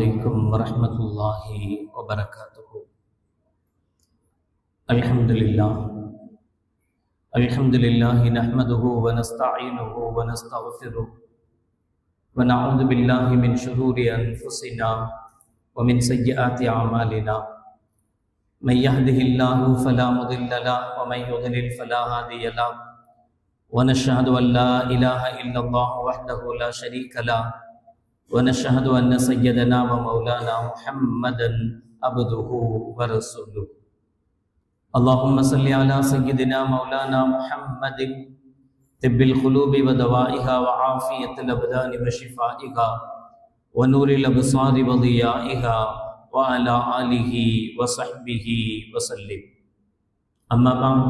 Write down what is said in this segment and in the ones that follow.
عليكم ورحمة الله وبركاته. الحمد لله نحمده ونستعينه ونستغفره ونعوذ بالله من شرور أنفسنا ومن سيئات أعمالنا. من يهده الله فلا مضل له ومن يضلل فلا هادي له. ونشهد أن لا إله إلا الله وحده لا شريك له ونشهد أن سيدنا ومولانا محمدا عبده ورسوله. اللهم صل على سيدنا مولانا محمد طب القلوب ودوائها وعافية الأبدان وشفائها ونور الأبصار وضيائها وعلى آله وصحبه وسلم. أما بعد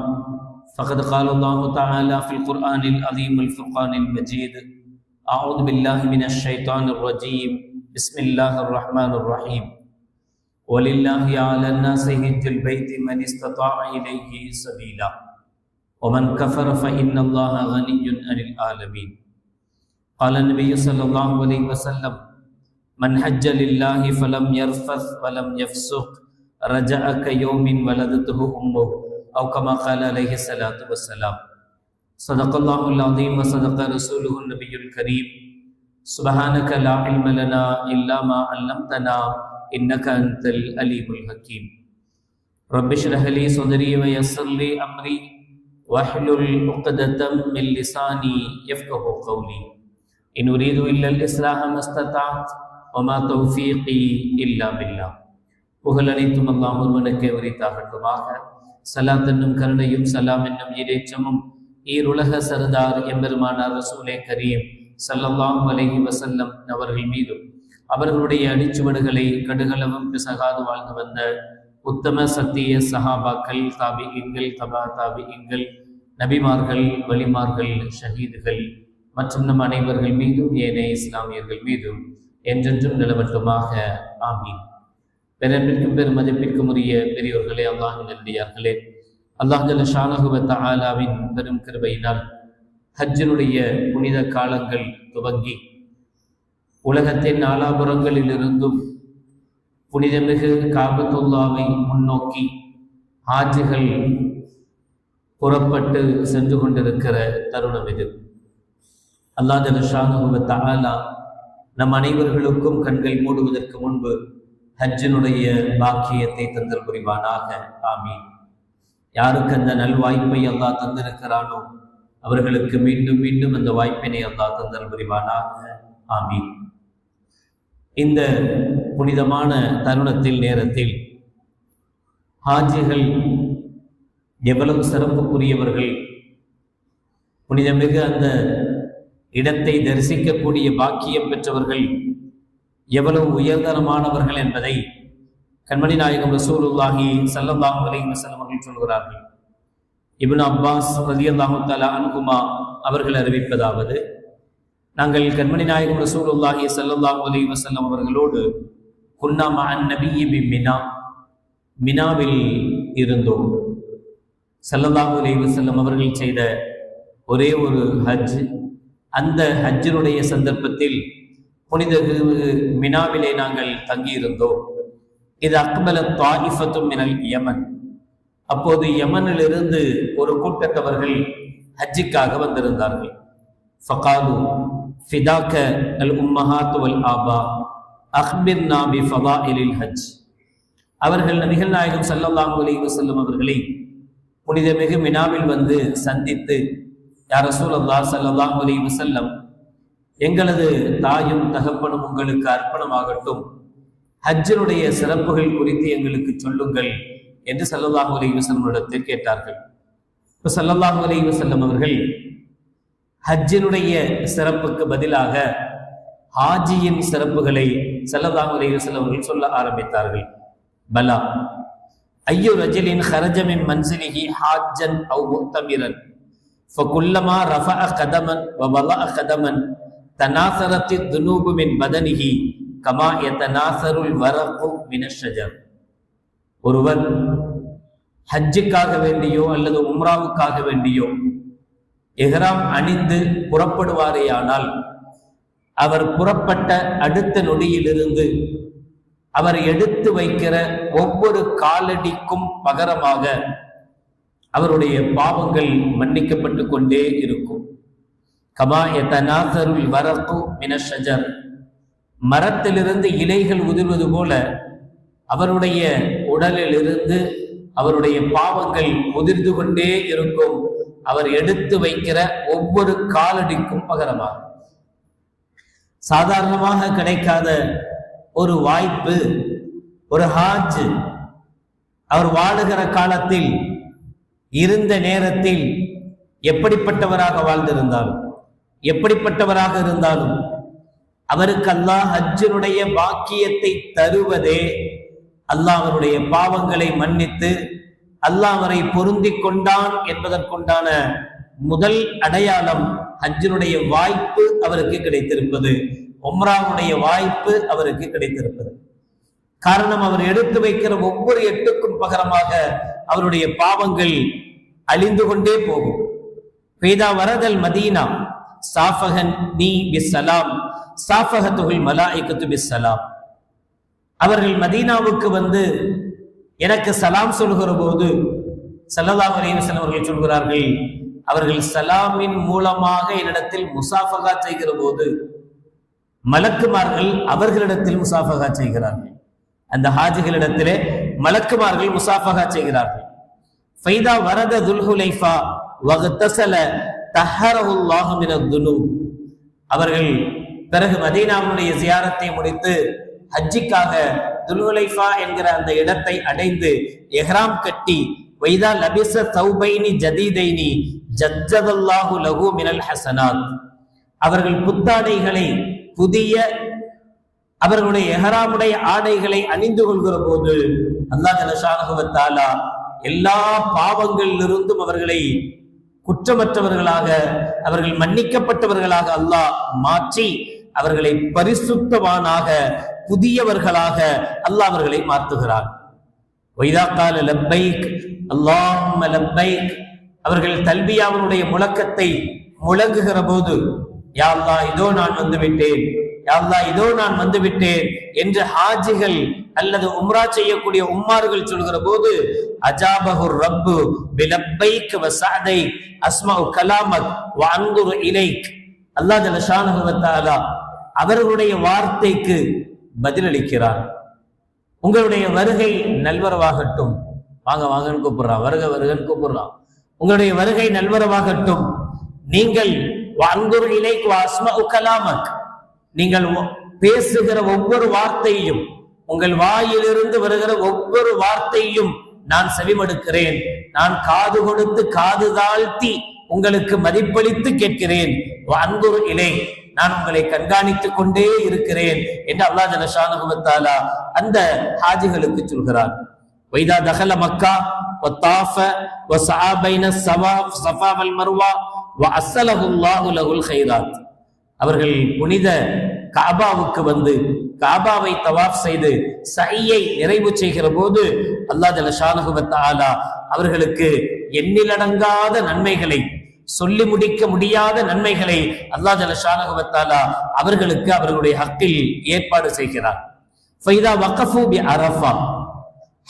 فقد قال الله تعالى في القرآن العظيم الفرقان المجيد: أعوذ بالله من الشيطان الرجيم. بسم الله الرحمن الرحيم. ولله على الناس حج البيت من استطاع إليه سبيلا ومن كفر فإن الله غني عن العالمين. قال النبي صلى الله عليه وسلم: من حج لله فلم يرفث ولم يفسق رجع كيوم ولدته أمه، أو كما قال عليه الصلاة والسلام. صدق الله العظيم وصدق رسوله النبي الكريم. سبحانك لا علم لنا إلا ما علمتنا إنك أنت العليم الحكيم. رب اشرح لي صدري ويسر لي أمري واحلل عقدة من لساني يفقهوا قولي. إن أريد إلا الإصلاح ما استطعت وما توفيقي إلا بالله. புகழ் அனைத்தும் அல்லாஹ் ஒருவனுக்கே உரித்தாகட்டுமாக. சலாத் என்னும் கருணையும் சலாம் என்னும் இறைச்சமும் ஈருலக சர்தார் எம்பெருமானார் ரசூலே கரீம் ஸல்லல்லாஹு அலைஹி வஸல்லம் அவர்கள் மீதும் அவர்களுடைய அடிச்சுவடுகளை கடுகளவும் பிசகாது வாழ்ந்து வந்த உத்தம சத்திய சஹாபாக்கள், தாபிஈன்கள், தபா தாபிஈன்கள், நபிமார்கள், வலிமார்கள், ஷஹீதுகள் மற்றும் நம் அனைவர்கள் மீதும் ஏனைய இஸ்லாமியர்கள் மீதும் என்றென்றும் நிலவட்டுமாக. ஆமீன். பெரும்பிற்கும் பெரும் மதிப்பிற்கும் உரிய பெரியோர்களே, அல்லாஹ்வின் நல்லடியார்களே, அல்லாஹ் ஜல்ல ஷானஹு வ தஆலாவின் பெரும் கிருபையினால் ஹஜ்ஜினுடைய புனித காலங்கள் துவங்கி உலகத்தின் நாலாபுறங்களிலிருந்தும் புனிதமிகு காபத்துல்லாவை முன்னோக்கி ஹாஜிகள் புறப்பட்டு சென்று கொண்டிருக்கிற தருணம் இது. அல்லாஹ் ஜல்ல ஷானஹு வ தஆலா நம் அனைவர்களுக்கும் கண்கள் மூடுவதற்கு முன்பு ஹஜ்ஜினுடைய பாக்கியத்தை தந்தல் புரிவானாக. ஆமீன். யாருக்கு அந்த நல்வாய்ப்பை அல்லாஹ் தந்திருக்கிறானோ அவர்களுக்கு மீண்டும் மீண்டும் அந்த வாய்ப்பினை அல்லாஹ் தந்தல் புரிவானாக. ஆமீன். இந்த புனிதமான தருணத்தில், நேரத்தில் ஹாஜிகள் எவ்வளவு சிறப்புக்குரியவர்கள், புனிதமிகு அந்த இடத்தை தரிசிக்கக்கூடிய பாக்கியம் பெற்றவர்கள் எவ்வளவு உயர்தரமானவர்கள் என்பதை கண்மணி நாயகம் ரசூலுல்லாஹி ஸல்லல்லாஹு அலைஹி வஸல்லம் அவர்கள் சொல்கிறார்கள். இப்னு அப்பாஸ் ரலியல்லாஹு தஆலா அன்ஹுமா அவர்கள் அறிவிப்பதாவது: நாங்கள் கண்மணி நாயகம் ரசூலுல்லாஹி ஸல்லல்லாஹு அலைஹி வஸல்லம் அவர்களோடு குன்னா மஅன் நபிய்யி பிமினா, மினாவில் இருந்தோம். ஸல்லல்லாஹு அலைஹி வஸல்லம் அவர்கள் செய்த ஒரே ஒரு ஹஜ். அந்த ஹஜ்ஜினுடைய சந்தர்ப்பத்தில் புனித மினாவிலே நாங்கள் தங்கியிருந்தோம். இது அக்பல தாயிஃபத்தும் மினல் யமன். அப்போது யமனிலிருந்து ஒரு கூட்டத்தவர்கள் ஹஜ்ஜிக்காக வந்திருந்தார்கள். ஃபகாலு ஃபிதாக்க அல் உம்மஹாத் வல் ஆபா அக்பிர்னா பி ஃபதாயிலில் ஹஜ். அவர்கள் நபிகள் நாயகம் ஸல்லல்லாஹு அலைஹி வஸல்லம் அவர்களை புனிதமிகு மினாவில் வந்து சந்தித்து, யா ரசூலல்லாஹ் ஸல்லல்லாஹு அலைஹி வஸல்லம், எங்களது தாயும் தகப்பனும் உங்களுக்கு அர்ப்பணமாகட்டும், ஹஜ்ஜினுடைய சிறப்புகள் குறித்து எங்களுக்கு சொல்லுங்கள் என்று ஸல்லல்லாஹு அலைஹி வஸல்லம் இடத்தில் கேட்டார்கள். இப்போ ஸல்லல்லாஹு அலைஹி வஸல்லம் அவர்கள் ஹஜ்ஜினுடைய சிறப்புக்கு பதிலாக ஹாஜியின் சிறப்புகளை ஸல்லல்லாஹு அலைஹி வஸல்லம் அவர்கள் சொல்ல ஆரம்பித்தார்கள். பலா ஐயு ரஜலின் ஹரஜ மின் மன்சிலிஹி ஹாஜ்ஜன் அவ் முத்தமிரன் ஃபகுல்லமா ரஃபஅ கதமன் வ வலஅ கதமன் தனாசரத்தி துனூபு மின் பதனிஹி கமா யதனாசருல் வரகு மினஷ் ஷஜர். ஒருவர் ஹஜ்ஜுக்காக வேண்டியோ அல்லது உம்ராவுக்காக வேண்டியோ இஹ்ராம் அணிந்து புறப்படுவாரேயானால் அவர் புறப்பட்ட அடுத்த நொடியிலிருந்து அவர் எடுத்து வைக்கிற ஒவ்வொரு காலடிக்கும் பகரமாக அவருடைய பாவங்கள் மன்னிக்கப்பட்டு கொண்டே இருக்கும். கமா யதனாதருல் வரகு மினஷ் ஷஜர், மரத்திலிருந்து இலைகள் உதிர்வது போல அவருடைய உடலில் இருந்து அவருடைய பாவங்கள் உதிர்ந்து கொண்டே இருக்கும், அவர் எடுத்து வைக்கிற ஒவ்வொரு காலடிக்கும் பகரமாக. சாதாரணமாக கிடைக்காத ஒரு வாய்ப்பு. ஒரு ஹாஜ் அவர் வாழுகிற காலத்தில் இருந்த நேரத்தில் எப்படிப்பட்டவராக வாழ்ந்திருந்தாலும், எப்படிப்பட்டவராக இருந்தாலும் அவருக்கு அல்லாஹ் ஹஜ்ஜினுடைய பாக்கியத்தை தருவதே அல்லாஹ் அவருடைய பாவங்களை மன்னித்து அல்லாஹ் அவரை பொருந்தி கொண்டான் என்பதற்குண்டான முதல் அடையாளம் ஹஜ்ஜினுடைய வாய்ப்பு அவருக்கு கிடைத்திருப்பது, உம்ராவுடைய வாய்ப்பு அவருக்கு கிடைத்திருப்பது. காரணம், அவர் எடுத்து வைக்கிற ஒவ்வொரு எட்டுக்கும் பகரமாக அவருடைய பாவங்கள் அழிந்து கொண்டே போகும். ஃபைதா வரதல் மதீனா சாஃபஹன் நீ பிஸ்ஸலாம் சாஃபஹத்துல் மலாயிகத்து பிஸ்ஸலாம். அவர்கள் மதீனாவுக்கு வந்து எனக்கு சலாம் சொல்கிற போது ஸல்லல்லாஹு அலைஹி வஸல்லம் அவர்கள் சொல்கிறார்கள், அவர்கள் சலாமின் மூலமாக என்னிடத்தில் முசாஃபகா செய்கிற போது மலக்குமார்கள் அவர்களிடத்தில் முசாஃபகா செய்கிறார்கள். அந்த ஹாஜிகளிடத்திலே மலக்குமார்கள் முசாஃபகா செய்கிறார்கள். ஃபைதா வரத துல்ஹுலைஃபா வகத்தஸல தஹரஹுல்லாஹு மினத் துனூப். அவர்கள் பிறகு மதீனாவுடைய ஜியாரத்தை முடித்து ஹஜ்ஜிக்காக துல்ஹுலைஃபா என்கிற அந்த இடத்தை அடைந்து இஹ்ராம் கட்டி வைதா லபிஸ தௌபைனி ஜதீதைனி ஜஜ்ஜதல்லாஹு லஹு மினல் ஹஸனாத். அவர்கள் புத்தாடைகளை, புதிய அவர்களுடைய இஹ்ராமுடைய ஆடைகளை அணிந்து கொள்கிற போது அல்லாஹ் ஜல்லஷானஹு வ தஆலா எல்லா பாவங்களிலிருந்தும் அவர்களை குற்றமற்றவர்களாக, அவர்கள் மன்னிக்கப்பட்டவர்களாக அல்லாஹ் மாற்றி அவர்களை பரிசுத்தவானாக, புதியவர்களாக அல்லாஹ் அவர்களை மாற்றுகிறார். வைதா கால லப்பைக் அல்லாஹும்ம லப்பைக், அவர்கள் தல்பியாவுடைய முழக்கத்தை முழங்குகிற போது யா அல்லாஹ் இதோ நான் வந்து விட்டேன், யா அல்லாஹ் இதோ நான் வந்து விட்டேன் என்று ஹாஜிகள் அல்லது உம்ரா செய்யக்கூடிய உம்மார்கள் சொல்கிற போது அஜாபஹுர் ரப்பு பிலப்பைக் வ சஅதைக் அஸ்மஉ கலாமக் வ அன்துரு இலைக். அல்லாஹ் ஜல்லஷானஹு வ தஆலா அவர்களுடைய வார்த்தைக்கு பதிலளிக்கிறார். உங்களுடைய வருகை நல்வரவாகட்டும், வாங்க வாங்கன்னு கூப்பிடுறான், வருக வருகன்னு கூப்பிடுறான். உங்களுடைய வருகை நல்வரவாகட்டும், நீங்கள் அன்துரு இலைக் வ அஸ்மஉ கலாமக், நீங்கள் பேசுகிற ஒவ்வொரு வார்த்தையும், உங்கள் வாயிலிருந்து வருகிற ஒவ்வொரு வார்த்தையும் நான் செவிமடுக்கிறேன், நான் காது கொடுத்து காது தாழ்த்தி உங்களுக்கு மதிப்பளித்து கேட்கிறேன். அன்புரு இலை, நான் உங்களை கண்காணித்துக் கொண்டே இருக்கிறேன் என்று அல்லாஹ் ஜல்லஷானஹு வ தஆலா அந்த ஹாஜிகளுக்கு சொல்கிறார். வைதா தகல மக்கா வ தாஃப வ ஸஆ பைன ஸஃபா வல் மர்வா வ அஸ்ஸலஹு அல்லாஹு லஹுல் கைராத். அவர்கள் புனித காபாவுக்கு வந்து காபாவை தவாஃப் செய்து சையை நிறைவு செய்கிற போது அல்லாஹ் ஜல்லஷானஹு வ தஆலா அவர்களுக்கு எண்ணிலடங்காத நன்மைகளை, சொல்லி முடிக்க முடியாத நன்மைகளை அல்லாஹ் ஜல்லஷானஹு வ தஆலா அவர்களுக்கு அவர்களுடைய ஹக்கில் ஏற்பாடு செய்கிறார். ஃபைதா வகஃபு பி அரஃபா,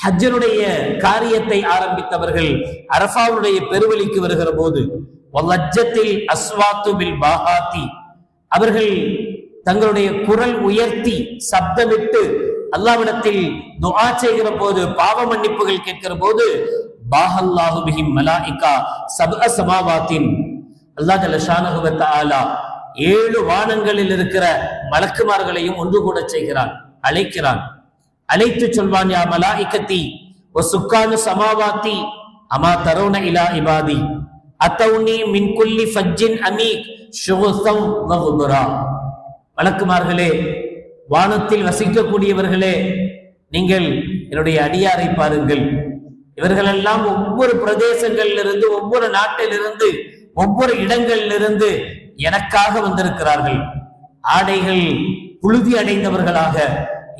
ஹஜ்ஜுடைய காரியத்தை ஆரம்பித்தவர்கள் அரஃபாவுடைய பெருவழிக்கு வருகிற போது வலஜ்ஜத்தில் அஸ்வாத்து பில் பாஹாத்தி, அவர்கள் தங்களுடைய குரல் உயர்த்தி சப்தமிட்டு அல்லாஹ்விடத்தில் துஆ செய்கிற போது, பாவ மன்னிப்புகள் கேட்கிற போது பாஹல்லாஹு பிஹிம் மலாயிகா சப்அ ஸமாவாத்தின், அல்லாஹ் ஜல்லஷானஹு வ தஆலா 7 வானங்களில் இருக்கிற மலக்குமார்களையும் ஒன்று கூட செய்கிறான், அழைக்கிறான். அழைத்து சொல்வான், யா மலாயிகத்தி வ சுக்கானு ஸமாவாத்தி அமா தரவுன இலா இபாதி அத்தௌனி மின் குல்லி ஃபஜ்ஜின் அமீக் ஷுகுஸம் வ குபரா. மலக்குமார்களே, வானத்தில் வசிக்கக்கூடியவர்களே, நீங்கள் என்னுடைய அடியாரை பாருங்கள். இவர்களெல்லாம் ஒவ்வொரு பிரதேசங்களிலிருந்து, ஒவ்வொரு நாட்டிலிருந்து, ஒவ்வொரு இடங்களிலிருந்து எனக்காக வந்திருக்கிறார்கள். ஆடைகள் புழுதி அடைந்தவர்களாக,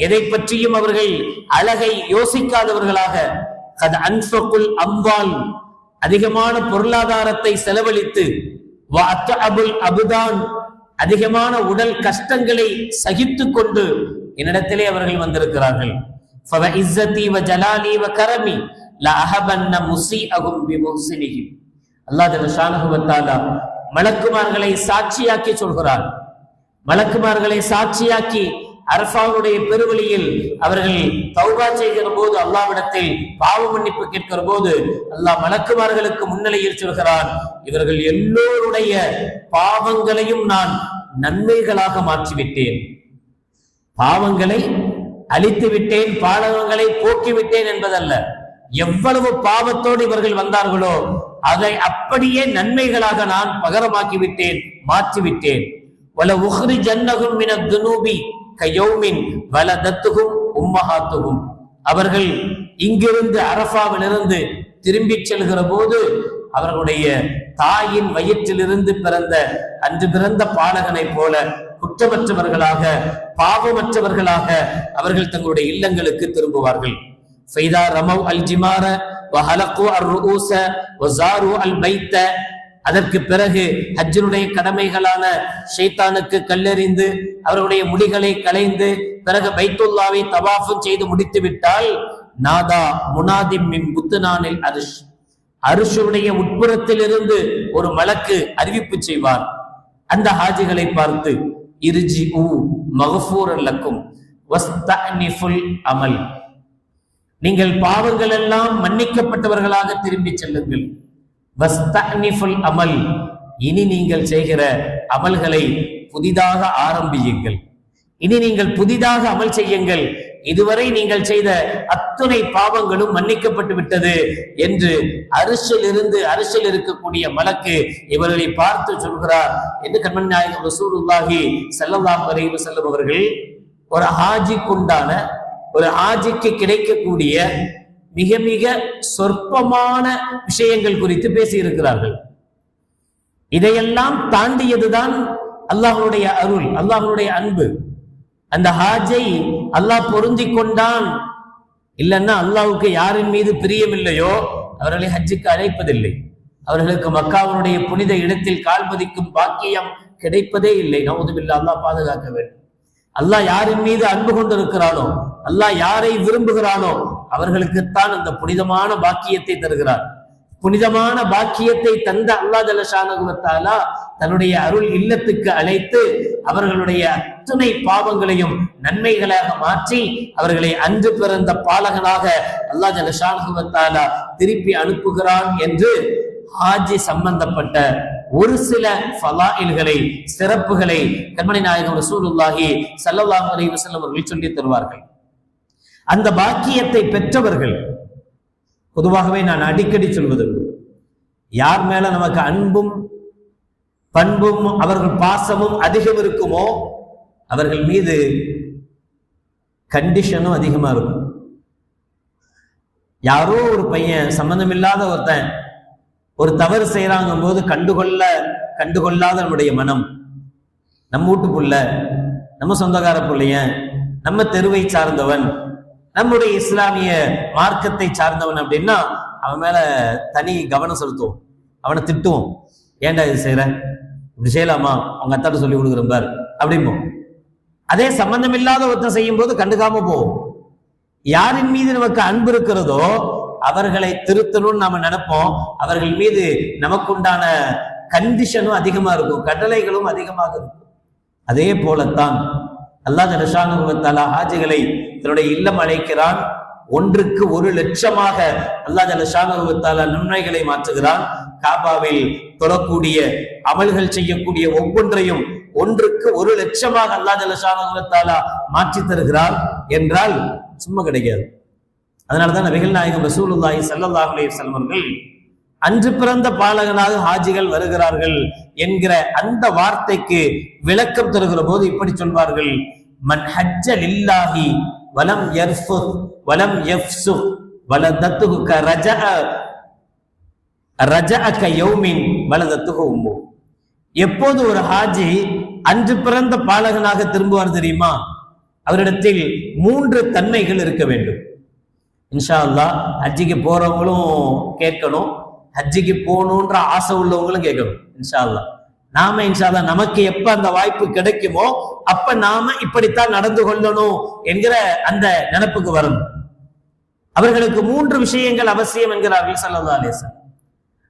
எதை பற்றியும் அவர்கள் அழகை யோசிக்காதவர்களாக, கத் அன்ஃபகுல் அம்வால், அதிகமான பொருளாதாரத்தை செலவழித்து, வஅத்அபுல் அபுதான், அதிகமான உடல் கஷ்டங்களை சகித்து கொண்டு, என்னிடத்திலே அவர்கள் வந்திருக்கிறார்கள். ஃபவஇஸ்ஸதி வஜலாலி வகரமி லஅஹபன்ன முஸீஅஹும் பிமுஹ்ஸினிஹிம். அல்லாஹ் ஜல்ல ஷானஹு வ தஆலா மலக்குமார்களை சாட்சியாக்கி சொல்கிறார். மலக்குமார்களை சாட்சியாக்கி அரஃபாவுடைய பெருவழியில் அவர்கள் தௌபா செய்கிற போது, அல்லாஹ்விடத்தில் பாவ மன்னிப்பு கேட்கிற போது அல்லாஹ் மலக்குமார்களுக்கு முன்னிலையில் சொல்கிறான், இவர்கள் எல்லோருடைய பாவங்களையும் நான் நன்மைகளாக மாற்றிவிட்டேன், பாவங்களை அழித்து விட்டேன், பாவங்களை போக்கிவிட்டேன் என்பதல்ல, எவ்வளவு பாவத்தோடு இவர்கள் வந்தார்களோ அதை அப்படியே நன்மைகளாக நான் பகரமாக்கி விட்டேன், மாற்றிவிட்டேன். வல உஹ்ரிஜன்னஹும் மினத் துனூபி கயௌமின் வலதத்துஹும் உம்மஹாத்துஹும். அவர்கள் இங்கிருந்து அரஃபாவிலிருந்து திரும்பி செல்கிற போது அவர்களுடைய தாயின் வயிற்றிலிருந்து பிறந்த அன்று பிறந்த பாலகனை போல குற்றமற்றவர்களாக பாவமற்றவர்களாக அவர்கள் தங்களுடைய இல்லங்களுக்கு திரும்புவார்கள். ஃபைதா ரமவ் அல் ஜிமார வஹலகு அர்ருஊஸ வஸாரு அல் பைத்த. அதற்கு பிறகு ஹஜ்ஜினுடைய கடமைகளான ஷைத்தானுக்கு கல்லெறிந்து அவருடைய முடிகளை களைந்து பிறகு பைத்துல்லாவை தவாஃபும் செய்து முடித்து விட்டால் நாதா முனாதிம் மின் புத்துனானில் அரிஷ், அரிஷுடைய உட்புறத்தில் இருந்து ஒரு மலக்கு அறிவிப்பு செய்வார். அந்த ஹாஜிகளை பார்த்து இர்ஜிஉ மக்ஃபூரன் லக்கும் வஸ்தஅனிஃபுல் அமல், நீங்கள் பாவங்கள் எல்லாம் மன்னிக்கப்பட்டவர்களாக திரும்பி செல்லுங்கள். வஸ்தஅனிஃபுல் அமல், இனி நீங்கள் செய்கிற அமல்களை புதிதாக ஆரம்பியுங்கள், இனி நீங்கள் புதிதாக அமல் செய்யுங்கள், இதுவரை நீங்கள் செய்த அத்துணை பாவங்களும் மன்னிக்கப்பட்டு விட்டது என்று அரிசில் இருக்கக்கூடிய மலக்கு இவர்களை பார்த்து சொல்கிறார் என்று கண்மணி நாயகம் ரசூலுல்லாஹி ஸல்லல்லாஹு அலைஹி வஸல்லம் அவர்கள் ஒரு ஹாஜிக்குண்டான, ஒரு ஹாஜிக்கு கிடைக்கக்கூடிய மிக மிக சொற்பமான விஷயங்கள் குறித்து பேசி இருக்கிறார்கள். இதையெல்லாம் தாண்டியதுதான் அல்லாஹ்வுடைய அருள், அல்லாஹ்வுடைய அன்பு. அந்த ஹாஜை அல்லாஹ் பொருந்தி கொண்டான், இல்லைன்னா அல்லாஹ்வுக்கு யாரின் மீது பிரியம் இல்லையோ அவர்களை ஹஜ்ஜுக்கு அழைப்பதில்லை, அவர்களுக்கு மக்காவுடைய புனித இடத்தில் கால் பதிக்கும் பாக்கியம் கிடைப்பதே இல்லை. நவுதுபில்லாஹ், அல்லாஹ் பாதுகாக்க வேண்டும். அல்லாஹ் யாரின் மீது அன்பு கொண்டிருக்கிறானோ, அல்லாஹ் யாரை விரும்புகிறானோ அவர்களுக்குத்தான் அந்த புனிதமான பாக்கியத்தை தருகிறார். புனிதமான பாக்கியத்தை தந்த அல்லாஹ் ஜல்ல ஷானஹு வ தஆலா தன்னுடைய அருள் இல்லத்துக்கு அழைத்து அவர்களுடைய அத்தனை பாவங்களையும் நன்மைகளாக மாற்றி அவர்களை அன்று பிறந்த பாலகனாக அல்லாஹ் ஜல்ல ஷானஹு வ தஆலா திருப்பி அனுப்புகிறான் என்று ஹாஜி சம்பந்தப்பட்ட ஒரு சில ஃபலாயில்களை, சிறப்புகளை கண்மணி நாயகம் ரசூலுல்லாஹி ஸல்லல்லாஹு அலைஹி வஸல்லம் அவர்கள் சொல்லி தருவார்கள். அந்த பாக்கியத்தை பெற்றவர்கள், பொதுவாகவே நான் அடிக்கடி சொல்வது, யார் மேல நமக்கு அன்பும் பண்பும் அவர்கள் பாசமும் அதிகம் இருக்குமோ அவர்கள் மீது கண்டிஷனும் அதிகமா இருக்கும். யாரோ ஒரு பையன், சம்பந்தம் இல்லாத ஒருத்தன் ஒரு தவறு செய்யறாங்க போது கண்டுகொள்ளாத நம்முடைய மனம், நம்ம வீட்டு புள்ள, நம்ம சொந்தக்கார பிள்ளைய, நம்ம தெருவை சார்ந்தவன், நம்முடைய இஸ்லாமிய மார்க்கத்தை சார்ந்தவன் அப்படின்னா அவன் மேல தனி கவனம் செலுத்துவோம், அவனை திட்டுவோம். ஏன்டா இது செய்யற, இப்படி செய்யலாமா, அவங்க அத்தாட்ட சொல்லி கொடுக்குறேன் பார் அப்படிம்போம். அதே சம்பந்தம் இல்லாத ஒருத்தன் செய்யும் போது கண்டுக்காம போவோம். யாரின் மீது நமக்கு அன்பு இருக்கிறதோ அவர்களை திருத்தணும்னு நாம நினைப்போம். அவர்கள் மீது நமக்குண்டான கண்டிஷனும் அதிகமா இருக்கும், கட்டளைகளும் அதிகமாக இருக்கும். அதே போலத்தான் அல்லாஹ் ஜல்ல ஷானஹு வ தஆலா ஹாஜிகளை தன்னுடைய இல்லம் அழைக்கிறான். 1க்கு 1,00,000 அல்லாஹ் ஜல்ல ஷானஹு வ தஆலா நன்மைகளை மாற்றுகிறான். காபாவில் தொழக்கூடிய அமல்கள் செய்யக்கூடிய ஒவ்வொன்றையும் 1க்கு 1,00,000 அல்லாஹ் ஜல்ல ஷானஹு வ தஆலா மாற்றி தருகிறான் என்றால் சும்மா கிடைக்காது. அதனாலதான் நபிகள் நாயகம் ரசூலுல்லாஹி ஸல்லல்லாஹு அலைஹி வஸல்லம் அவர்கள் அன்று பிறந்த பாலகனாக ஹாஜிகள் வருகிறார்கள் என்கிற அந்த வார்த்தைக்கு விளக்கம் தருகிற போது இப்படி சொல்வார்கள், மன் ஹஜ்ஜ லில்லாஹி வலம் யர்ஃபுத் வலம் யஃப்சுக் வலதத்துஹு ரஜஅ கயௌமின் வலதத்துஹு உம்மு. எப்போது ஒரு ஹாஜி அன்று பிறந்த பாலகனாக திரும்புவார் தெரியுமா? அவரிடத்தில் 3 தன்மைகள் இருக்க வேண்டும். இன்ஷா அல்லாஹ் ஹஜ்ஜிக்கு போறவங்களும் கேட்கணும், ஹஜ்ஜிக்கு போகணுன்ற ஆசை உள்ளவங்களும் கேட்கணும். இன்ஷா அல்லாஹ் நாம இன்ஷால்லா நமக்கு எப்ப அந்த வாய்ப்பு கிடைக்குமோ அப்ப நாம இப்படித்தான் நடந்து கொள்ளணும் என்கிற அந்த நினைப்புக்கு வரணும். அவர்களுக்கு 3 விஷயங்கள் அவசியம் என்கிறார்கள் ஸல்லல்லாஹு அலைஹி வஸல்லம்.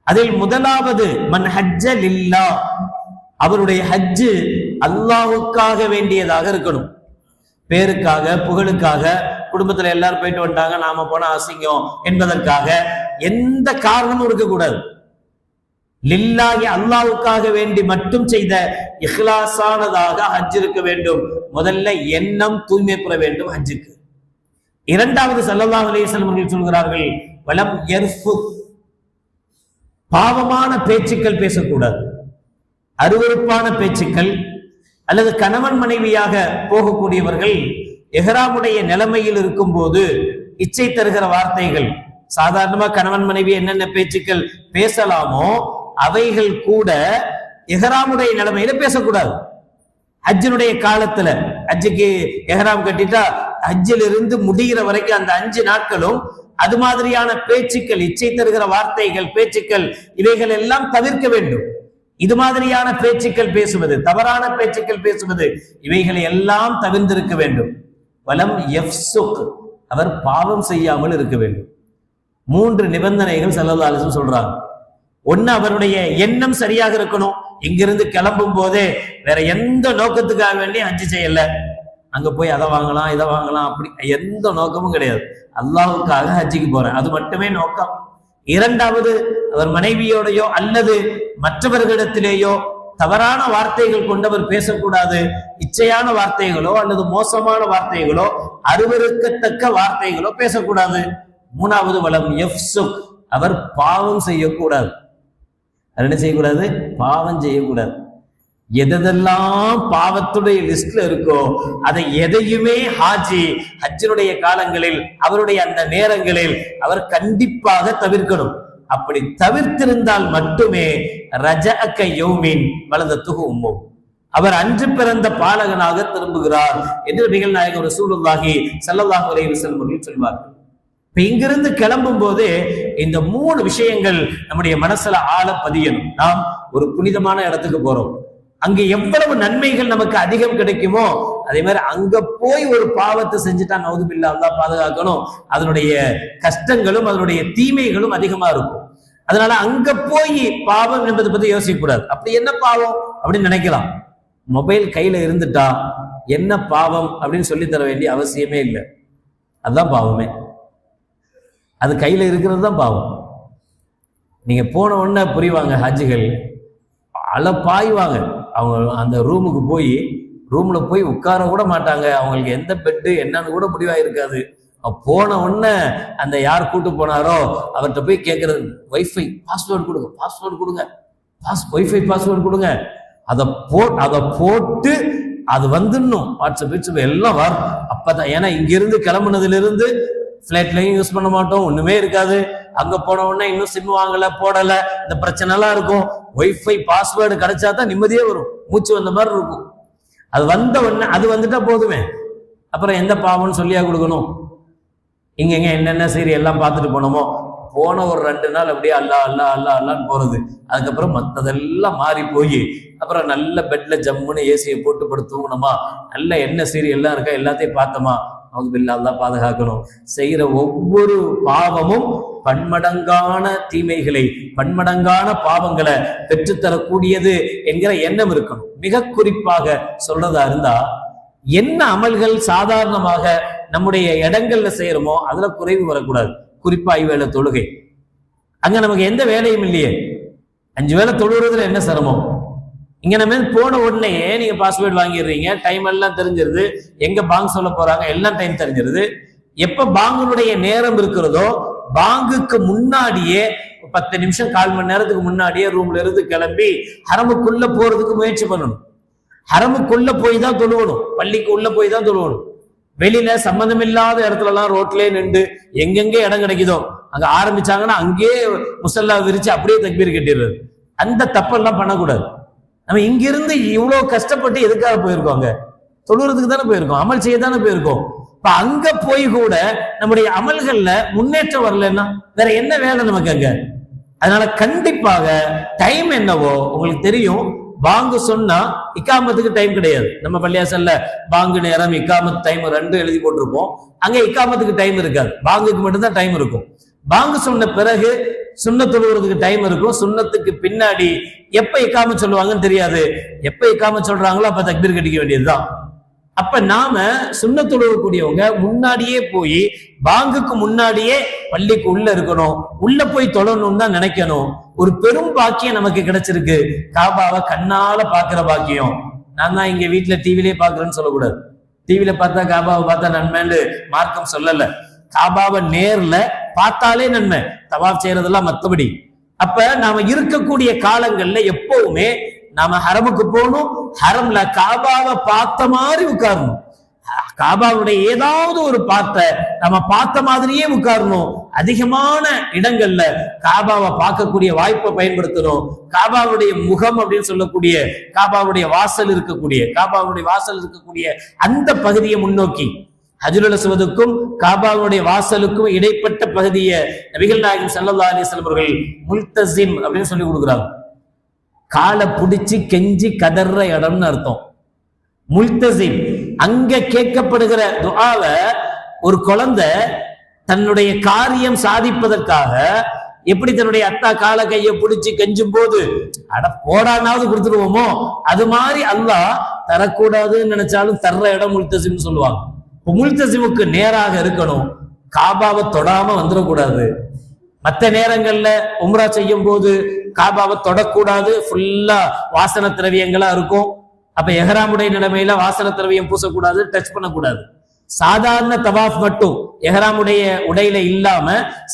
அதில் முதலாவது மன் ஹஜ்ஜ லில்லாஹ், அவருடைய ஹஜ்ஜு அல்லாஹ்வுக்காக வேண்டியதாக இருக்கணும். பேருக்காக, புகழுக்காக, குடும்பத்துல எல்லாரும் போயிட்டு வந்துட்டாங்க நாம போனா அசிங்கம் என்பதற்காக எந்த காரணமும் இருக்கக்கூடாது. லில்லாஹி, அல்லாஹ்வுக்காக வேண்டி மட்டும் செய்த இஹ்லாஸானதாக ஹஜ் இருக்க வேண்டும். முதல்ல எண்ணம் தூய்மை பெற வேண்டும் ஹஜ்ஜுக்கு. இரண்டாவது ஸல்லல்லாஹு அலைஹி வஸல்லம் அவர்கள் சொல்கிறார்கள், வலம் யர்ஃபுத், பாவமான பேச்சுக்கள் பேசக்கூடாது. அருவருப்பான பேச்சுக்கள் அல்லது கணவன் மனைவியாக போகக்கூடியவர்கள் இஹ்ராமுடைய நிலைமையில் இருக்கும் போது இச்சை தருகிற வார்த்தைகள், சாதாரணமா கணவன் மனைவி என்னென்ன பேச்சுக்கள் பேசலாமோ அவைகள் கூட இஹ்ராமுடைய நிலைமையில பேசக்கூடாது. ஹஜ்ஜினுடைய காலத்துல, ஹஜ்ஜுக்கு இஹ்ராம் கட்டிட்டா ஹஜ்ஜில் இருந்து முடிகிற வரைக்கும் அந்த 5 நாட்களும் அது மாதிரியான பேச்சுக்கள், இச்சை தருகிற வார்த்தைகள், பேச்சுக்கள், இவைகள் எல்லாம் தவிர்க்க வேண்டும். இது மாதிரியான பேச்சுக்கள் பேசுவது, தவறான பேச்சுக்கள் பேசுவது, இவைகளை எல்லாம் தவிர்த்திருக்க வேண்டும். வலம் யஃப்சுக், அவர் பாவம் செய்யாமல் இருக்க வேண்டும். 3 நிபந்தனைகள் ஸல்லல்லாஹு அலைஹி வஸல்லம் சொல்றாங்க. ஒண்ணு, அவருடைய எண்ணம் சரியாக இருக்கணும். இங்கிருந்து கிளம்பும் போதே வேற எந்த நோக்கத்துக்காக வேண்டி ஹஜ் செய்யல, அங்க போய் அதை வாங்கலாம் இதை வாங்கலாம் அப்படி எந்த நோக்கமும் கிடையாது. அல்லாஹ்வுக்காக ஹஜ்ஜுக்கு போறேன், அது மட்டுமே நோக்கம். இரண்டாவது, அவர் மனைவியோடையோ அல்லது மற்றவர்களிடத்திலேயோ தவறான வார்த்தைகள் கொண்டவர் பேசக்கூடாது. இச்சையான வார்த்தைகளோ அல்லது மோசமான வார்த்தைகளோ அருவருக்கத்தக்க வார்த்தைகளோ பேசக்கூடாது. மூணாவது, வலம் யஃப்சுக், அவர் பாவம் செய்யக்கூடாது. என்ன செய்யக்கூடாது? பாவம் செய்யக்கூடாது. எதெல்லாம் பாவத்துடைய லிஸ்ட்ல இருக்கோ அதை எதையுமே ஹஜ்ஜினுடைய காலங்களில், அவருடைய அந்த நேரங்களில் அவர் கண்டிப்பாக தவிர்க்கணும். அப்படி தவிர்த்திருந்தால் மட்டுமே ரஜஅக யௌமின் வலதத்துஹு உம்மு, அவர் அன்று பிறந்த பாலகனாக திரும்புகிறார் என்று நபிகள் நாயகம் ரசூலுல்லாஹி ஸல்லல்லாஹு அலைஹி வஸல்லம் அவர்கள் சொல்வார்கள். இப்ப இங்கிருந்து கிளம்பும் போது இந்த 3 விஷயங்கள் நம்முடைய மனசுல ஆழ பதியணும். நாம் ஒரு புனிதமான இடத்துக்கு போறோம், அங்க எவ்வளவு நன்மைகள் நமக்கு அதிகம் கிடைக்குமோ அதே மாதிரி அங்க போய் ஒரு பாவத்தை செஞ்சுட்டா நவுதுபில்லாஹ், அல்லாஹ் பாதுகாக்கணும், அதனுடைய கஷ்டங்களும் அதனுடைய தீமைகளும் அதிகமா இருக்கும். அதனால அங்க போய் பாவம் என்பதை பத்தி யோசிக்க கூடாது. அப்படி என்ன பாவம் அப்படின்னு நினைக்கலாம். மொபைல் கையில இருந்துட்டா என்ன பாவம் அப்படின்னு சொல்லி தர வேண்டிய அவசியமே இல்லை. அதுதான் பாவமே, அது கையில இருக்கிறது தான் பாவம். நீங்க போன உடனே புரிவாங்க, ஹஜ்ஜிகள் பாய்வாங்க. அவங்க அந்த ரூம்ல போய் உட்கார கூட மாட்டாங்க. அவங்களுக்கு எந்த பெட்டு என்னன்னு கூட முடிவா இருக்காது. போன உடனே அந்த யார் கூட்டு போனாரோ அவர்கிட்ட போய் கேட்கறது, வைஃபை பாஸ்வேர்டு கொடுங்க, பாஸ்வேர்டு கொடுங்க, வைஃபை பாஸ்வேர்டு கொடுங்க. அதை போட்டு அது வந்துடணும். வாட்ஸ்அப் எல்லாம் வரும் அப்பதான். ஏன்னா இங்கிருந்து கிளம்புனதுல இருந்து பிளைட்லையும் யூஸ் பண்ண மாட்டோம், ஒண்ணுமே இருக்காது. அங்க போன உடனே இன்னும் சிம் வாங்கல போடல, இந்த பிரச்சனை எல்லாம் இருக்கும். வைஃபை பாஸ்வேர்டு கிடைச்சா தான் நிம்மதியே வரும், மூச்சு வந்த மாதிரி இருக்கும். அது வந்த உடனே அது வந்துட்டா போதுமே, அப்புறம் எந்த பாவம்னு சொல்லியா கொடுக்கணும். இங்க என்னென்ன சரி எல்லாம் பார்த்துட்டு போனோமோ, போன ஒரு 2 நாள் அப்படியே அல்லான்னு போறது. அதுக்கப்புறம் மற்றதெல்லாம் மாறி போய் அப்புறம் நல்ல பெட்ல ஜம்முன்னு ஏசியை போட்டு படுத்துவோம்னமா, நல்ல என்ன சரி எல்லாம் இருக்கா எல்லாத்தையும் பார்த்தோமா, அல்லாஹ் பாதுகாக்கணும். செய்யற ஒவ்வொரு பாவமும் பன்மடங்கான தீமைகளை, பன்மடங்கான பாவங்களை பெற்றுத்தரக்கூடியது என்கிற எண்ணம் இருக்கணும். மிக குறிப்பாக சொல்றதா இருந்தா, என்ன அமல்கள் சாதாரணமாக நம்முடைய இடங்கள்ல செய்யறோமோ அதுல குறைவு வரக்கூடாது. குறிப்பா 5 வேளை தொழுகை, அங்க நமக்கு எந்த வேலையும் இல்லையே. 5 வேளை தொழுகிறதுல என்ன சிரமம்? இங்க நம்ம போன உடனே நீங்க பாஸ்வேர்டு வாங்கிடுறீங்க, டைம் எல்லாம் தெரிஞ்சிருது, எங்க பாங்க் சொல்ல போறாங்க எல்லாம் டைம் தெரிஞ்சிருது. எப்ப பாங்குடைய நேரம் இருக்கிறதோ பாங்குக்கு முன்னாடியே 10 நிமிஷம் 1/4 மணி நேரத்துக்கு முன்னாடியே ரூம்ல இருந்து கிளம்பி ஹரமுக்குள்ள போறதுக்கு முயற்சி பண்ணணும். ஹரமுக்குள்ள போய் தான் தொழுவணும், பள்ளிக்கு உள்ள போய் தான் தொழுவணும். வெளியில சம்பந்தம் இல்லாத இடத்துல எல்லாம் ரோட்லயே நின்று எங்கெங்க இடம் கிடைக்குதோ அங்க ஆரம்பிச்சாங்கன்னா அங்கேயே முசல்லா விரிச்சு அப்படியே தக்பீர் கட்டிடுறது. அந்த தப்பெல்லாம் பண்ணக்கூடாது. நம்ம இங்கிருந்து இவ்வளவு கஷ்டப்பட்டு எதுக்காக போயிருக்கோம்? அங்க தொழுறதுக்கு தானே போயிருக்கோம், அமல் செய்ய தானே போயிருக்கோம். இப்ப அங்க போய் கூட நம்முடைய அமல்கள்ல முன்னேற்றம் வரலன்னா வேற என்ன வேலை நமக்கு அங்க? அதனால கண்டிப்பாக டைம் என்னவோ உங்களுக்கு தெரியும், பாங்கு சொன்னா இக்காமத்துக்கு டைம் கிடையாது. நம்ம பள்ளியாசல்ல பாங்கு நேரம் இக்காமத் டைம் 2 எழுதி போட்டிருப்போம். அங்க இக்காமத்துக்கு டைம் இருக்காது, பாங்குக்கு மட்டும்தான் டைம் இருக்கும். பாங்கு சொன்ன பிறகு சுன்னத் தொழுகிறதுக்கு டைம் இருக்கும். சுன்னத்துக்கு பின்னாடி எப்ப இக்காமத் சொல்லுவாங்கன்னு தெரியாது. எப்ப இக்காமத் சொல்றாங்களோ அப்ப தக்பீர் கட்டிக்க வேண்டியதுதான். அப்ப நாம சுன்னத் தொழுகக்கூடியவங்க முன்னாடியே போய் பாங்குக்கு முன்னாடியே பள்ளிக்கு உள்ள இருக்கணும், உள்ள போய் தொழணும்னு தான் நினைக்கணும். ஒரு பெரும் பாக்கியம் நமக்கு கிடைச்சிருக்கு, காபாவை கண்ணால பாக்குற பாக்கியம். நான் தான் இங்க வீட்டுல டிவிலே பாக்குறேன்னு சொல்லக்கூடாது. டிவில பார்த்தா காபாவை பார்த்தா நன்மைன்னு மார்க்கம் சொல்லல. காபாவை நேர்ல பார்த்தாலே நன்மை, தவாப் செய்யறதெல்லாம் மத்தபடி. அப்ப நாம இருக்கக்கூடிய காலங்கள்ல எப்பவுமே நாம ஹரமுக்கு போகணும், ஹரம்ல காபாவை பார்த்த மாதிரி உட்காரணும். காபாவுடைய ஏதாவது ஒரு பார்த்த நம்ம பார்த்த மாதிரியே உட்காரணும். அதிகமான இடங்கள்ல காபாவை பார்க்கக்கூடிய வாய்ப்பை பயன்படுத்தணும். காபாவுடைய முகம் அப்படின்னு சொல்லக்கூடிய காபாவுடைய வாசல் இருக்கக்கூடிய அந்த பகுதியை முன்னோக்கி, ஹஜ்ருல் அஸ்வதுக்கும் காபாவுடைய வாசலுக்கும் இடைப்பட்ட பகுதியை நபிகள் நாயகம் ஸல்லல்லாஹு அலைஹி வஸல்லம் அவர்கள் முல்தஸிம் அப்படின்னு சொல்லி கொடுக்குறாங்க. காலை பிடிச்சி கெஞ்சி கதற இடம்னு அர்த்தம். முல்தஸிம், அங்க கேட்கப்படுகிற துஆவை ஒரு குழந்தை தன்னுடைய காரியம் சாதிப்பதற்காக எப்படி தன்னுடைய அத்தா கால கையை பிடிச்சி கெஞ்சும் போது அட போடானாவது கொடுத்துருவோமோ, அது மாதிரி அல்லாஹ் தரக்கூடாதுன்னு நினைச்சாலும் தர்ற இடம் முல்தஸிம்னு சொல்லுவாங்க. முல்தஸிமுக்கு நேராக இருக்கணும், காபாவை தொடாம வந்துடக்கூடாது. மற்ற நேரங்கள்ல உம்ரா செய்யும் போது காபாவை தொடக்கூடாது, ஃபுல்லா வாசன திரவியங்களா இருக்கும். அப்ப எஹ்ராமுடைய நிலைமையில வாசன திரவியம் பூசக்கூடாது, டச் பண்ணக்கூடாது. சாதாரண தவாஃப் மட்டும் எஹ்ராமுடைய உடையில இல்லாம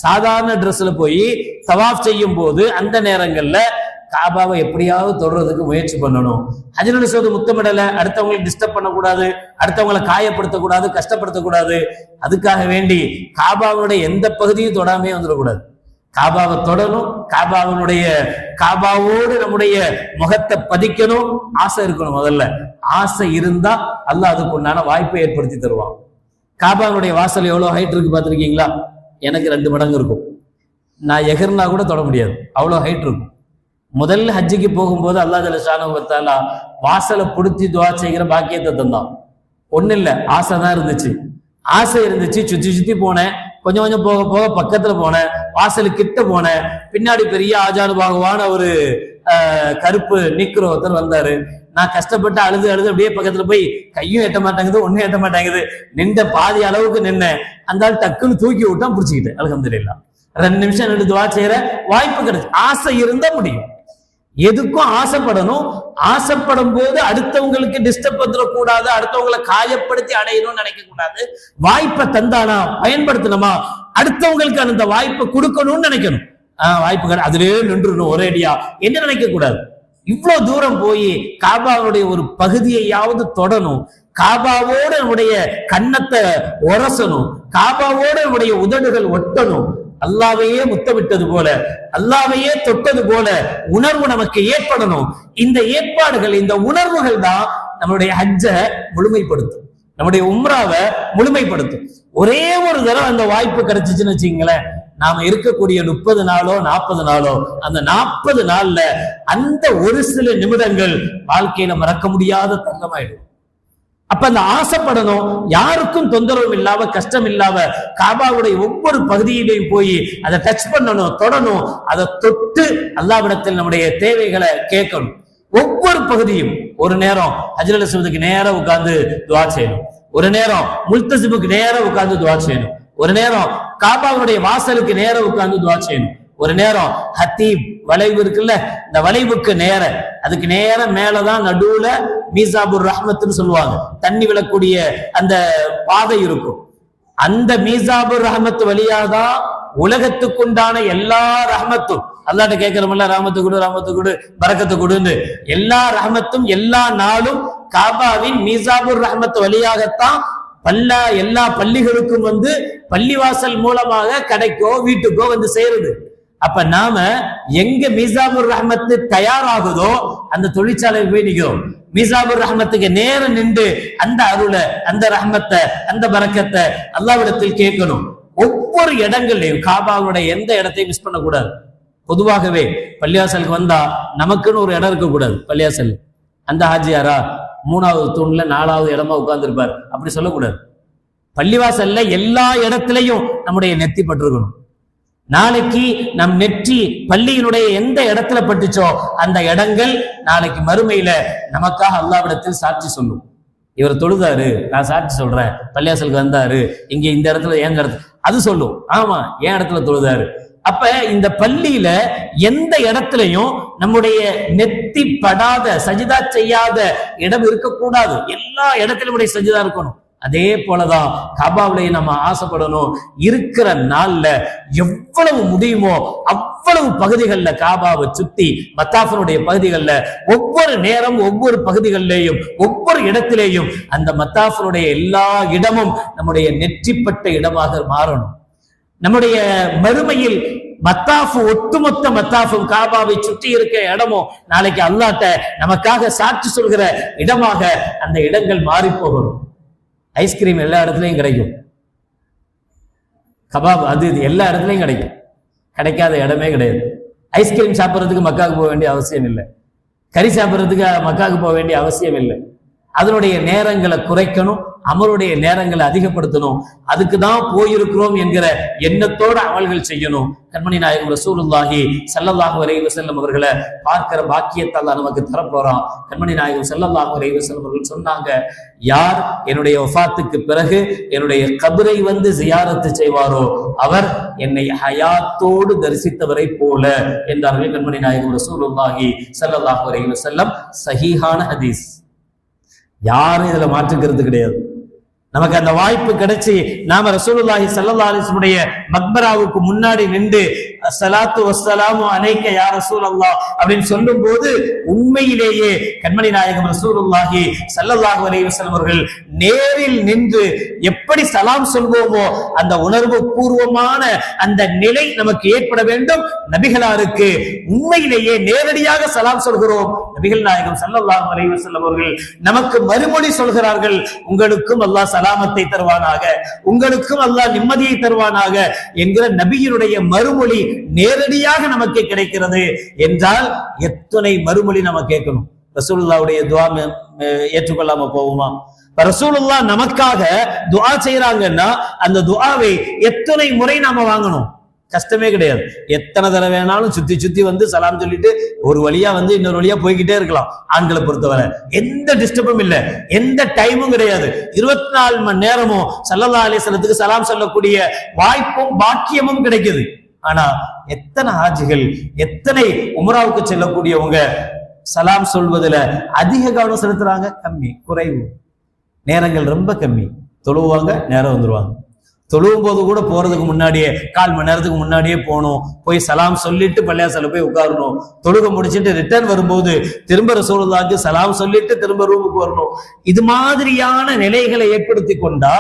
சாதாரண ட்ரெஸ்ல போய் தவாஃப் செய்யும் போது அந்த நேரங்கள்ல காபாவை எப்படியாவது தொடர்றதுக்கு முயற்சி பண்ணணும். ஹஜ்ருல் அஸ்வத் முத்தமிடல, அடுத்தவங்களுக்கு டிஸ்டர்ப் பண்ணக்கூடாது, அடுத்தவங்களை காயப்படுத்தக்கூடாது, கஷ்டப்படுத்தக்கூடாது. அதுக்காக வேண்டி காபாவுடைய எந்த பகுதியும் தொடாமே வந்துடக்கூடாது. காபாவை தொடணும், காபாவோடு நம்முடைய முகத்தை பதிக்கணும். ஆசை இருக்கணும். முதல்ல ஆசை இருந்தா அல்லாஹ் அதுக்கு உண்டான வாய்ப்பை ஏற்படுத்தி தருவான். காபாவுடைய வாசல் எவ்வளவு ஹைட் இருக்கு பார்த்திருக்கீங்களா? எனக்கு 2 மடங்கு இருக்கும். நான் எகர்னா கூட தொட முடியாது, அவ்வளவு ஹைட் இருக்கும். முதல் ஹஜ்ஜுக்கு போகும்போது அல்லாஹ் ஜல்ல ஷானஹு வ தஆலா வாசலை பிடிச்சி துஆ செய்கிற பாக்கியத்தை தந்தான். ஒண்ணு இல்ல, ஆசை தான் இருந்துச்சு. ஆசை இருந்துச்சு, சுத்தி போனேன். கொஞ்சம் கொஞ்சம் போக போக பக்கத்துல போனேன், வாசலுக்கு கிட்ட போனேன். பின்னாடி பெரிய ஆஜானுபாகுவான ஒரு கருப்பு நீக்கிற ஒருத்தர் வந்தாரு. நான் கஷ்டப்பட்டு அழுது அப்படியே பக்கத்துல போய் கையும் எட்ட மாட்டேங்குது, ஒன்னும் எட்ட மாட்டேங்குது. நின்ற பாதி அளவுக்கு நின்னேன். அந்த ஆள் டக்குன்னு தூக்கி விட்டா பிடிச்சிக்கிட்டேன். அல்ஹம்துலில்லாஹ் 2 நிமிஷம் நின்று துஆ செய்யற வாய்ப்பு கிடைச்சு. ஆசை இருந்தா முடியும். எதுக்கும் ஆசைப்படணும். ஆசைப்படும் போது அடுத்தவங்களுக்கு டிஸ்டர்ப் வந்துடக்கூடாது, அடுத்தவங்களை காயப்படுத்தி அடையணும்னு நினைக்க கூடாது. வாய்ப்பை தந்தானா பயன்படுத்தணுமா, அடுத்தவங்களுக்கு அந்த வாய்ப்பை கொடுக்கணும்னு நினைக்கணும். வாய்ப்புகள் அதிலே நின்றுணும் ஒரேடியா என்ன நினைக்க கூடாது. இவ்வளவு தூரம் போய் காபாவுடைய ஒரு பகுதியையாவது தொடணும், காபாவோடு நம்முடைய கன்னத்தை உரசணும், காபாவோடு நம்முடைய உதடுகள் ஒட்டணும். அல்லாவையே முத்தமிட்டது போல, அல்லாவையே தொட்டது போல உணர்வு நமக்கு ஏற்படணும். இந்த ஏற்பாடுகள், இந்த உணர்வுகள் தான் நம்மளுடைய ஹஜ்ஜை முழுமைப்படுத்தும், நம்முடைய உம்ராவை முழுமைப்படுத்தும். ஒரே ஒரு தடவை அந்த வாய்ப்பு கிடைச்சிச்சுன்னு வச்சுங்களேன், நாம இருக்கக்கூடிய 30 நாளோ 40 நாளோ, அந்த 40 நாள்ல அந்த ஒரு சில நிமிடங்கள் வாழ்க்கையில மறக்க முடியாத தங்கமாயிடும். அப்ப அந்த ஆசைப்படணும், யாருக்கும் தொந்தரவு இல்லாம கஷ்டம் இல்லாம காபாவுடைய ஒவ்வொரு பகுதியிலையும் போய் அதை டச் பண்ணணும், தொடணும். அதை தொட்டு அல்லாஹ்விடத்தில் நம்முடைய தேவைகளை கேட்கணும். ஒவ்வொரு பகுதியும் ஒரு நேரம் ஹஜ்ருல் அஸ்வதுக்கு நேரம் உட்கார்ந்து துஆ செய்யணும், ஒரு நேரம் முல்தஸிமுக்கு நேரம் உட்கார்ந்து துஆ செய்யணும், ஒரு நேரம் காபாவுடைய வாசலுக்கு நேரம் உட்கார்ந்து துஆ செய்யணும், ஒரு நேரம் ஹத்தீப் வளைவு இருக்குல்ல, இந்த வளைவுக்கு நேர அதுக்கு நேரம் மேலதான் நடுவுல மீசாபுர் ரஹ்மத்துன்னு சொல்லுவாங்க, தண்ணி விழக்கூடிய அந்த பாதை இருக்கும். அந்த மீசாபுர் ரஹ்மத்து வழியாதான் உலகத்துக்குண்டான எல்லா ரஹ்மத்தும், அல்லாஹ்ட்ட கேட்கிறோம்ல, ரஹ்மத்து கொடு, ரஹ்மத்து கொடு, பரக்கத்து கொடுன்னு, எல்லா ரஹ்மத்தும் எல்லா நாளும் காபாவின் மீசாபுர் ரஹ்மத்து வழியாகத்தான் எல்லா பள்ளிகளுக்கும் வந்து பள்ளிவாசல் மூலமாக கடைக்கோ வீட்டுக்கோ வந்து சேருது. அப்ப நாம எங்க மீசாபுர் ரஹ்மத்து தயாராகுதோ அந்த தொழிற்சாலையில் போய் நிக்கிறோம். மீசாபுர் ரஹ்மத்துக்கு நேரம் நின்று அந்த அருளை, அந்த ரஹ்மத்தை, அந்த பரக்கத்தை அல்லாஹ்விடத்தில் கேட்கணும். ஒவ்வொரு இடங்கள்லையும் காபாவுடைய எந்த இடத்தையும் மிஸ் பண்ணக்கூடாது. பொதுவாகவே பள்ளிவாசலுக்கு வந்தா நமக்குன்னு ஒரு இடம் இருக்கக்கூடாது. பள்ளிவாசல் அந்த ஹாஜியாரா 3வது தூண்ல 4வது இடமா உட்கார்ந்துருப்பார், அப்படி சொல்லக்கூடாது. பள்ளிவாசல்ல எல்லா இடத்திலையும் நம்முடைய நெத்தி பட்டிருக்கணும். நாளைக்கு நம் நெற்றி பள்ளியினுடைய எந்த இடத்துல பட்டுச்சோ அந்த இடங்கள் நாளைக்கு மறுமையில நமக்காக அல்லாஹ்விடத்தில் சாட்சி சொல்லும். இவர் தொழுதாரு, நான் சாட்சி சொல்றேன், பள்ளிவாசலுக்கு வந்தாரு, இங்க இந்த இடத்துல எங்க இடத்துல அது சொல்லும். ஆமா, என் இடத்துல தொழுதாரு. அப்ப இந்த பள்ளியில எந்த இடத்துலையும் நம்முடைய நெத்தி படாத சஜிதா செய்யாத இடம் இருக்கக்கூடாது. எல்லா இடத்திலும் சஜிதா இருக்கணும். அதே போலதான் காபாவிலையும் நம்ம ஆசைப்படணும். இருக்கிற நாள்ல எவ்வளவு முடியுமோ அவ்வளவு பகுதிகள்ல காபாவை சுத்தி மத்தாஃபனுடைய பகுதிகள்ல ஒவ்வொரு நேரம் ஒவ்வொரு பகுதிகளிலேயும் ஒவ்வொரு இடத்திலேயும் அந்த மத்தாஃபனுடைய எல்லா இடமும் நம்முடைய நெற்றிப்பட்ட இடமாக மாறணும். நம்முடைய மறுமையில் மத்தாஃபு ஒட்டுமொத்த மத்தாஃபும் காபாவை சுற்றி இருக்க இடமும் நாளைக்கு அல்லாஹ்ட்ட நமக்காக சாட்சி சொல்கிற இடமாக அந்த இடங்கள் மாறி போகணும். ஐஸ்கிரீம் எல்லா இடத்துலையும் கிடைக்கும், கபாப் அது இது எல்லா இடத்துலையும் கிடைக்கும், கிடைக்காத இடமே கிடையாது. ஐஸ்கிரீம் சாப்பிட்றதுக்கு மக்காவுக்கு போக வேண்டிய அவசியம் இல்லை, கறி சாப்பிட்றதுக்கு மக்காவுக்கு போக வேண்டிய அவசியம் இல்லை. அதனுடைய நேரங்களை குறைக்கணும், அமருடைய நேரங்களை அதிகப்படுத்தணும். அதுக்கு தான் போயிருக்கிறோம் என்கிற எண்ணத்தோடு அமல்கள் செய்யணும். கண்மணி நாயகம் ரசூலுல்லாஹி ஸல்லல்லாஹு அலைஹி வஸல்லம் அவர்களை பார்க்கிற பாக்கியத்தை அல்லாஹ் நமக்கு தரப்போறான். கண்மணி நாயகம் ஸல்லல்லாஹு அலைஹி வஸல்லம் அவர்கள் சொன்னாங்க, யார் என்னுடைய வஃபாத்துக்கு பிறகு என்னுடைய கபரை வந்து ஜியாரத்து செய்வாரோ அவர் என்னை ஹயாத்தோடு தரிசித்தவரை போல என்றார்கள் கண்மணி நாயகம் ரசூலுல்லாஹி ஸல்லல்லாஹு அலைஹி வஸல்லம். சஹீஹான ஹதீஸ், யாரும் இதுல மாற்றுக்கிறது கிடையாது. நமக்கு அந்த வாய்ப்பு கிடைச்சி நாம ரசூலுல்லாஹி ஸல்லல்லாஹு அலைஹி வஸல்லம் உடைய மக்பராவுக்கு முன்னாடி நின்று ஸலாத்து வஸ்ஸலாமு அலைக்க யா ரசூலல்லாஹ் அப்படின்னு சொல்லும் போது உண்மையிலேயே கண்மணி நாயகம் ரசூலுல்லாஹி ஸல்லல்லாஹு அலைஹி வஸல்லம் அவர்கள் நேரில் நின்று எப்படி சலாம் சொல்வோமோ அந்த உணர்வு பூர்வமான அந்த நிலை நமக்கு ஏற்பட வேண்டும். நபிகளாருக்கு உண்மையிலேயே நேரடியாக சலாம் சொல்கிறோம். நபிகள் நாயகம் ஸல்லல்லாஹு அலைஹி வஸல்லம் அவர்கள் நமக்கு மறுமொழி சொல்கிறார்கள், உங்களுக்கும் அல்லாஹ் சலாமத்தை தருவானாக, உங்களுக்கும் அல்லாஹ் நிம்மதியை தருவானாக என்கிற நபியினுடைய மறுமொழி நேரடியாக நமக்கு கிடைக்கிறது என்றால் எத்தனை மறுமொழி நம்ம கேட்கணும். ரசூலுல்லாஹ்வுடைய துஆ ஏற்றுக்கொள்ளாம போகுமா? ரசூலுல்லாஹ் நமக்காக துஆ செய்யறாங்கன்னா அந்த துஆவை எத்தனை முறை நாம வாங்கணும்? கஷ்டமே கிடையாது. எத்தனை தடவை வேணாலும் சுத்தி சுத்தி வந்து சலாம் சொல்லிட்டு ஒரு வழியா வந்து இன்னொரு வழியா போய்கிட்டே இருக்கலாம். ஆண்களை பொறுத்தவரை எந்த டிஸ்டர்பும் இல்லை, எந்த டைமும் கிடையாது. 24 மணி நேரமும் ஸல்லல்லாஹு அலைஹி வஸல்லத்துக்கு சலாம் சொல்லக்கூடிய வாய்ப்பும் பாக்கியமும் கிடைக்குது. ஆனா எத்தனை ஹாஜிகள், எத்தனை உம்ராவுக்கு செல்லக்கூடியவங்க சலாம் சொல்வதில் அதிக கவனம் செலுத்துறாங்க? கம்மி, குறைவு. நேரங்கள் ரொம்ப கம்மி. தொழுவாங்க, நேரம் வந்துருவாங்க. தொழுவும் போது கூட போறதுக்கு முன்னாடியே 1/4 மணி நேரத்துக்கு முன்னாடியே போகணும், போய் சலாம் சொல்லிட்டு பள்ளியாசல போய் உட்காரணும். தொழுகை முடிச்சுட்டு ரிட்டர்ன் வரும்போது திரும்ப ரசூலுல்லாஹ்க்கு சலாம் சொல்லிட்டு திரும்ப ரூமுக்கு வரணும். இது மாதிரியான நிலைகளை ஏற்படுத்தி கொண்டா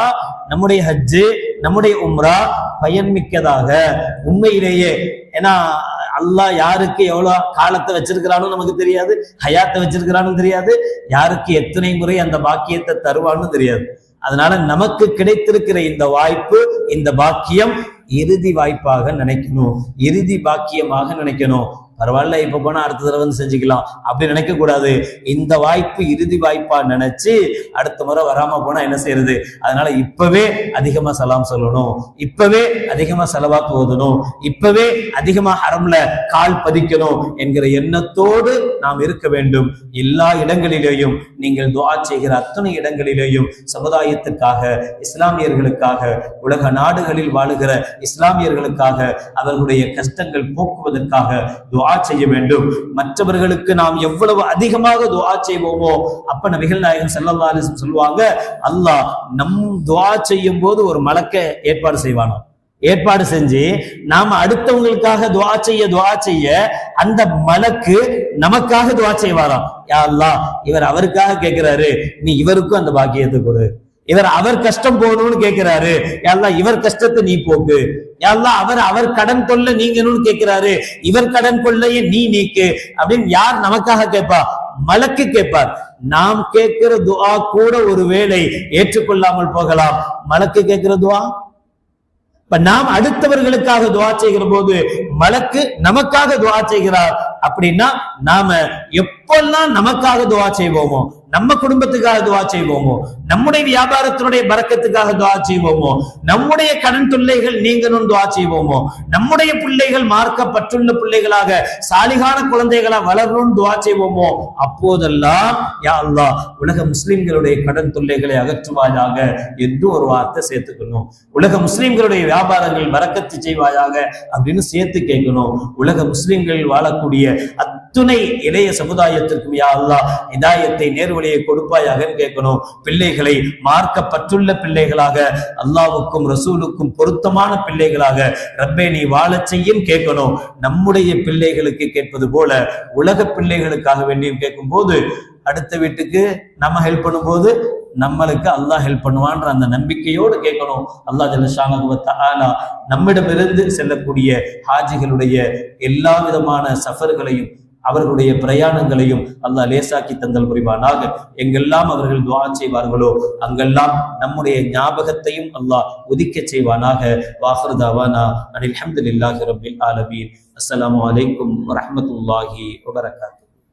நம்முடைய ஹஜ்ஜு, நம்முடைய உம்ரா பயன்மிக்கதாக உண்மையிலேயே. ஏன்னா அல்லாஹ் யாருக்கு எவ்வளவு காலத்தை வச்சிருக்கிறான்னு நமக்கு தெரியாது, ஹயாத்தை வச்சிருக்கிறான்னு தெரியாது, யாருக்கு எத்தனை முறை அந்த பாக்கியத்தை தருவான்னு தெரியாது. அதனால நமக்கு கிடைத்திருக்கிற இந்த வாய்ப்பு, இந்த பாக்கியம் இறுதி வாய்ப்பாக நினைக்கணும், இறுதி பாக்கியமாக நினைக்கணும். பரவாயில்ல, இப்ப போனா அடுத்த தடவை வந்து செஞ்சுக்கலாம் அப்படி நினைக்க கூடாது. இந்த வாய்ப்பு இறுதி வாய்ப்பா நினைச்சு அடுத்த முறை வராம போனா என்ன செய்யறது? அதனால இப்பவே அதிகமா சலாம் சொல்லணும், இப்பவே அதிகமா செலவாக்கு ஓதணும், இப்பவே அதிகமா ஹரம்ல கால் பதிக்கணும் என்கிற எண்ணத்தோடு நாம் இருக்க வேண்டும். எல்லா இடங்களிலேயும் நீங்கள் துஆ செய்கிற அத்தனை இடங்களிலேயும் சமுதாயத்துக்காக, இஸ்லாமியர்களுக்காக, உலக நாடுகளில் வாழுகிற இஸ்லாமியர்களுக்காக, அவர்களுடைய கஷ்டங்கள் போக்குவதற்காக துஆ செய்ய வேண்டும். மற்றவர்களுக்கு நாம் எவ்வளவு அதிகமாக துஆ செய்வோமோ அப்ப நபிகள் நாயகம் ஸல்லல்லாஹு அலைஹி வஸல்லம் சொல்லுவாங்க, அல்லாஹ் நம் துஆ செய்யும் போது ஒரு மலக்கை ஏற்பாடு செய்வானோ, ஏற்பாடு செஞ்சு நாம அடுத்தவங்களுக்காக துஆ செய்ய அந்த மலக்கு நமக்காக துஆ செய்வாராம். யா அல்லாஹ், இவர் அவருக்காக கேட்கிறாரு, நீ இவருக்கும் அந்த பாக்கியத்தை கொடு. இவர் அவர் கஷ்டம் போகணும்னு கேட்கிறாரு, யா அல்லாஹ் இவர் கஷ்டத்தை நீ போக்கு. யா அல்லாஹ் அவர் கடன் கொள்ள நீங்கணும்னு கேட்கிறாரு, இவர் கடன் கொள்ளையே நீ நீக்கு அப்படின்னு யார் நமக்காக கேட்பா? மலக்கு கேட்பார். நாம் கேட்கிற துஆ கூட ஒருவேளை ஏற்றுக்கொள்ளாமல் போகலாம். மலக்கு கேட்கிற துஆ இப்ப நாம் அடுத்தவர்களுக்காக துஆ செய்கிற போது மலக்கு நமக்காக துஆ செய்கிறார் அப்படின்னா நாம எப்பெல்லாம் நமக்காக துஆ செய்வோமோ, நம்ம குடும்பத்துக்காக துஆ செய்வோமோ, நம்முடைய வியாபாரத்தினுடைய பரக்கத்துக்காக துஆ செய்வோமோ, நம்முடைய கடன் தொல்லைகள் நீங்கணும் துஆ செய்வோமோ, நம்முடைய பிள்ளைகள் மார்க்கப்பட்டுள்ள பிள்ளைகளாக சாலிகான குழந்தைகளா வளரணும் துஆ செய்வோமோ, அப்போதெல்லாம் யா அல்லாஹ் உலக முஸ்லிம்களுடைய கடன் தொல்லைகளை அகற்றுவாயாக என்று ஒரு வார்த்தை சேர்த்துக்கணும். உலக முஸ்லிம்களுடைய வியாபாரங்கள் பரக்கத்து செய்வாயாக அப்படின்னு சேர்த்து கேட்கணும். உலக முஸ்லிம்கள் வாழக்கூடிய அத்துணை இளைய சமுதாயத்திற்கும் யா அல்லாஹ் ஹிதாயத்தை நேர்வழியை கொடுப்பாயாக கேட்கணும். பிள்ளைகளை மார்க்கப்பட்டுள்ள பிள்ளைகளாக, அல்லாஹ்வுக்கும் ரசூலுக்கும் பொருத்தமான பிள்ளைகளாக ரப்பே நீ வாழச் செய்யும் கேட்கணும். நம்முடைய பிள்ளைகளுக்கு கேட்பது போல உலக பிள்ளைகளுக்காக வேண்டியும் கேட்கும் போது, அடுத்த வீட்டுக்கு நம்ம ஹெல்ப் பண்ணும்போது நம்மளுக்கு அல்லாஹ் ஹெல்ப் பண்ணுவான்ற அந்த நம்பிக்கையோடு கேட்கணும். அல்லாஹ் ஜல்ல ஷானஹு வ தஆலா நம்மிடமிருந்து செல்லக்கூடிய ஹாஜிகளுடைய எல்லா விதமான சஃபர்களையும் அவர்களுடைய பிரயாணங்களையும் அல்லாஹ் லேசாக்கி தந்தல் புரிவானாக. எங்கெல்லாம் அவர்கள் துஆ செய்வார்களோ அங்கெல்லாம் நம்முடைய ஞாபகத்தையும் அல்லாஹ் உதிக்க செய்வானாக. வாஹிரு தஅவானா அனில் ஹம்துலில்லாஹி ரப்பில் ஆலமீன். அஸ்ஸலாமு அலைக்கும் வரஹ்மத்துல்லாஹி வபரகாத்துஹு.